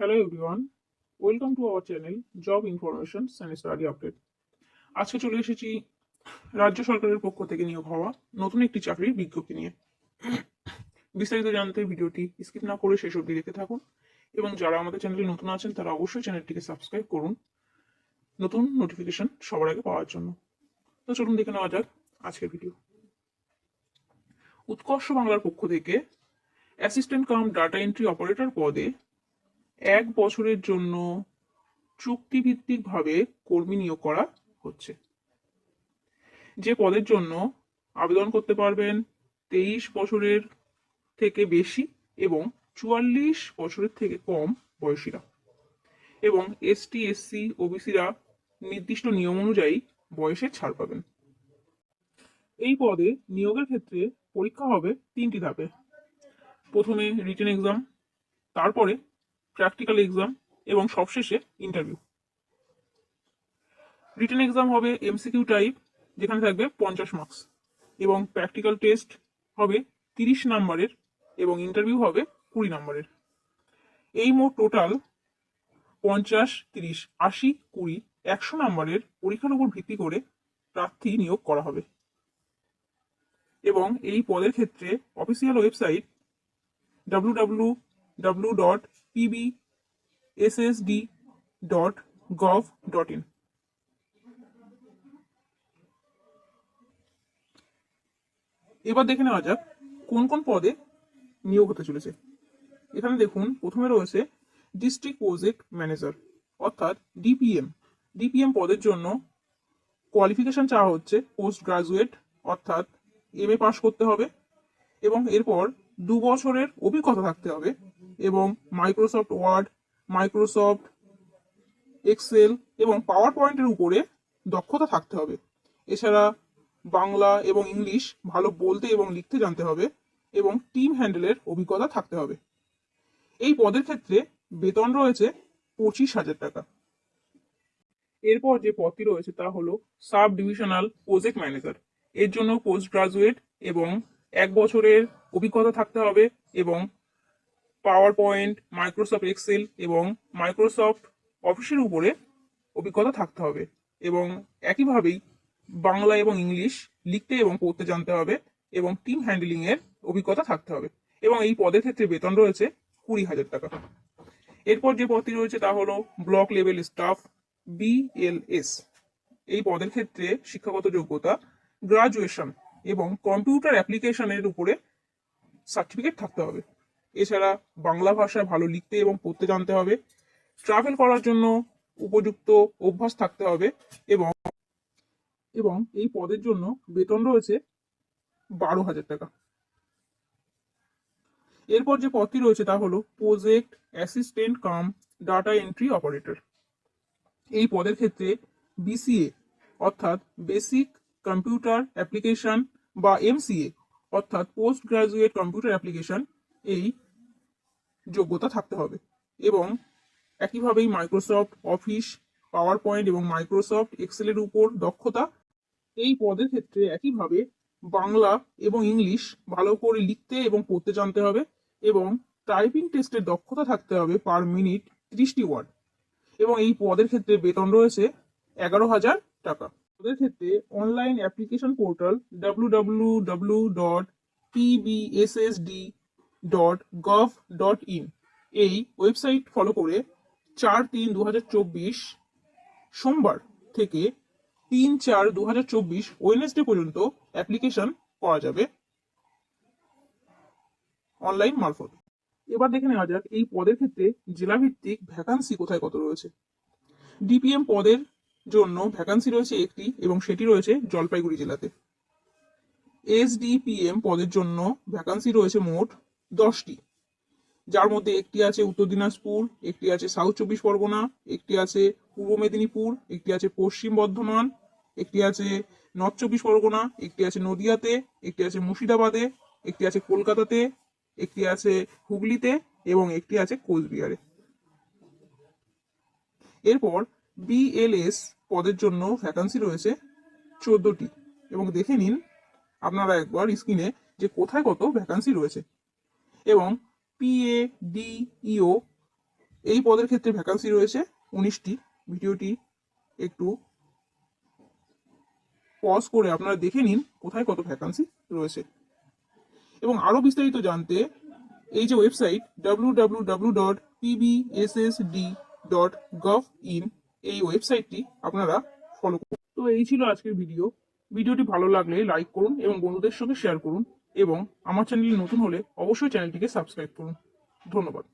Hello everyone, welcome to our channel Job Information and Study Update. আজকে চলে এসেছি রাজ্য সরকারের পক্ষ থেকে নিয়োগ হওয়া নতুন একটি চাকরির বিজ্ঞপ্তি নিয়ে। বিস্তারিত জানতে ভিডিওটি স্কিপ না করে শেষ অবধি দেখতে থাকুন এবং যারা আমাদের চ্যানেলে নতুন আছেন তারা অবশ্যই চ্যানেলটিকে সাবস্ক্রাইব করুন নতুন নোটিফিকেশন সবার আগে পাওয়ার জন্য। তো চলুন দেখে নেওয়া যাক আজকের ভিডিও। উৎকর্ষ বাংলার পক্ষ থেকে assistant cum data entry operator পদে 1 বছরের জন্য চুক্তিভিত্তিকভাবে কর্মী নিয়োগ করা হচ্ছে। যে পদের জন্য আবেদন করতে পারবেন 23 বছরের থেকে বেশি এবং 44 বছরের থেকে কম বয়সীরা, এবং এসটি এসসি ওবিসিরা নির্দিষ্ট নিয়ম অনুযায়ী বয়সে ছাড় পাবেন। এই পদে নিয়োগের ক্ষেত্রে পরীক্ষা হবে 3টি ধাপে। প্রথমে রিটেন এক্সাম, তারপরে প্র্যাকটিক্যাল এক্সাম এবং সবশেষে ইন্টারভিউ। রিটেন এক্সাম হবে এমসিকিউ টাইপ, যেখানে থাকবে 50 মার্কস, এবং প্র্যাকটিক্যাল টেস্ট হবে 30 নম্বরের এবং ইন্টারভিউ হবে 20 নম্বরের। এই মোট টোটাল 50, 30, 80, 20, 100 নম্বরের পরীক্ষার উপর ভিত্তি করে প্রার্থী নিয়োগ করা হবে। এবং এই পদের ক্ষেত্রে অফিসিয়াল ওয়েবসাইট www.pbssd.gov.in। এবার দেখে নেওয়া যাক কোন কোন পদে নিয়োগ হতে চলেছে। এখানে দেখুন, প্রথমে রয়েছে ডিস্ট্রিক্ট প্রজেক্ট ম্যানেজার অর্থাৎ ডিপিএম। ডিপিএম পদের জন্য কোয়ালিফিকেশন চাওয়া হচ্ছে পোস্ট গ্রাজুয়েট অর্থাৎ এমএ পাস করতে হবে, এবং এরপর 2 বছরের অভিজ্ঞতা থাকতে হবে, এবং মাইক্রোসফট ওয়ার্ড, মাইক্রোসফট এক্সেল এবং পাওয়ার পয়েন্টের উপরে দক্ষতা থাকতে হবে। এছাড়া বাংলা এবং ইংলিশ ভালো বলতে এবং লিখতে জানতে হবে, এবং টিম হ্যান্ডেলের অভিজ্ঞতা থাকতে হবে। এই পদের ক্ষেত্রে বেতন রয়েছে 25,000 টাকা। এরপর যে পদটি রয়েছে তা হলো সাব ডিভিশনাল প্রজেক্ট ম্যানেজার। এর জন্য পোস্ট গ্রাজুয়েট এবং 1 বছরের অভিজ্ঞতা থাকতে হবে, এবং পাওয়ার পয়েন্ট, মাইক্রোসফট এক্সেল এবং মাইক্রোসফট অফিসের উপরে অভিজ্ঞতা থাকতে হবে, এবং একইভাবেই বাংলা এবং ইংলিশ লিখতে এবং পড়তে জানতে হবে, এবং টিম হ্যান্ডলিং এর অভিজ্ঞতা থাকতে হবে, এবং এই পদের ক্ষেত্রে বেতন রয়েছে 20,000 টাকা। এরপর যে পদটি রয়েছে তা হলো ব্লক লেভেল স্টাফ বিএলএস। এই পদের ক্ষেত্রে শিক্ষাগত যোগ্যতা গ্রাজুয়েশন এবং কম্পিউটার অ্যাপ্লিকেশনের উপরে সার্টিফিকেট থাকতে হবে। এছাড়া বাংলা ভাষা ভালো লিখতে এবং পড়তে জানতে হবে, ট্রাভেল করার জন্য উপযুক্ত অভ্যাস থাকতে হবে, এবং এবং এই পদের জন্য বেতন রয়েছে 12,000 টাকা। এরপর যে পদটি রয়েছে তা হলো project assistant cum data entry operator. এই পদের ক্ষেত্রে বিসিএ অর্থাৎ বেসিক কম্পিউটার অ্যাপ্লিকেশন বা এমসিএ অর্থাৎ পোস্ট গ্রাজুয়েট কম্পিউটার অ্যাপ্লিকেশন এই যোগ্যতা থাকতে হবে, এবং একইভাবেই মাইক্রোসফট অফিস, পাওয়ার পয়েন্ট এবং মাইক্রোসফট এক্সেলের উপর দক্ষতা। এই পদের ক্ষেত্রে একইভাবে বাংলা এবং ইংলিশ ভালো করে লিখতে এবং পড়তে জানতে হবে, এবং টাইপিং টেস্টের দক্ষতা থাকতে হবে পার মিনিট 30টি ওয়ার্ড, এবং এই পদের ক্ষেত্রে বেতন রয়েছে 11,000 টাকা। পদের ক্ষেত্রে অনলাইন অ্যাপ্লিকেশন পোর্টাল www.pbssd.gov.in এই ওয়েবসাইট ফলো করে 4/3/2024 সোমবার থেকে 3/4/2024 ওয়েডনেসডে পর্যন্ত অ্যাপ্লিকেশন করা যাবে অনলাইন মারফত। এবার দেখে নেওয়া যাক এই পদের ক্ষেত্রে জেলাভিত্তিক ভ্যাকান্সি কোথায় কত রয়েছে। ডিপিএম পদের জন্য ভ্যাকান্সি রয়েছে একটি, এবং সেটি রয়েছে জলপাইগুড়ি জেলাতে। এসডিপিএম পদের জন্য ভ্যাকান্সি রয়েছে মোট 10টি, যার মধ্যে একটি আছে উত্তর দিনাজপুর, একটি আছে সাউথ 24 পরগনা, একটি আছে পূর্ব মেদিনীপুর, একটি আছে পশ্চিম বর্ধমান, একটি আছে নর্থ 24 পরগনা, একটি আছে নদিয়াতে, একটি আছে মুর্শিদাবাদে, একটি আছে কলকাতাতে, একটি আছে হুগলিতে, এবং একটি আছে কোচবিহারে। এরপর বিএলএস পদের জন্য ভ্যাকান্সি রয়েছে 14টি, এবং দেখে নিন আপনারা একবার স্ক্রিনে যে কোথায় কত ভ্যাকান্সি রয়েছে। এবং পিএডিইও এই পদের ক্ষেত্রে ভ্যাকান্সি রয়েছে 19টি। ভিডিওটি একটু পজ করে আপনারা দেখে নিন কোথায় কত ভ্যাকান্সি রয়েছে। এবং আরো বিস্তারিত জানতে এই যে ওয়েবসাইট www.pbssd.gov.in এই ওয়েবসাইটটি আপনারা ফলো করুন। তো এই ছিল আজকের ভিডিও। ভিডিওটি ভালো লাগলে লাইক করুন এবং বন্ধুদের সঙ্গে শেয়ার করুন, এবং আমার চ্যানেলে নতুন হলে অবশ্যই চ্যানেলটিকে সাবস্ক্রাইব করুন। ধন্যবাদ।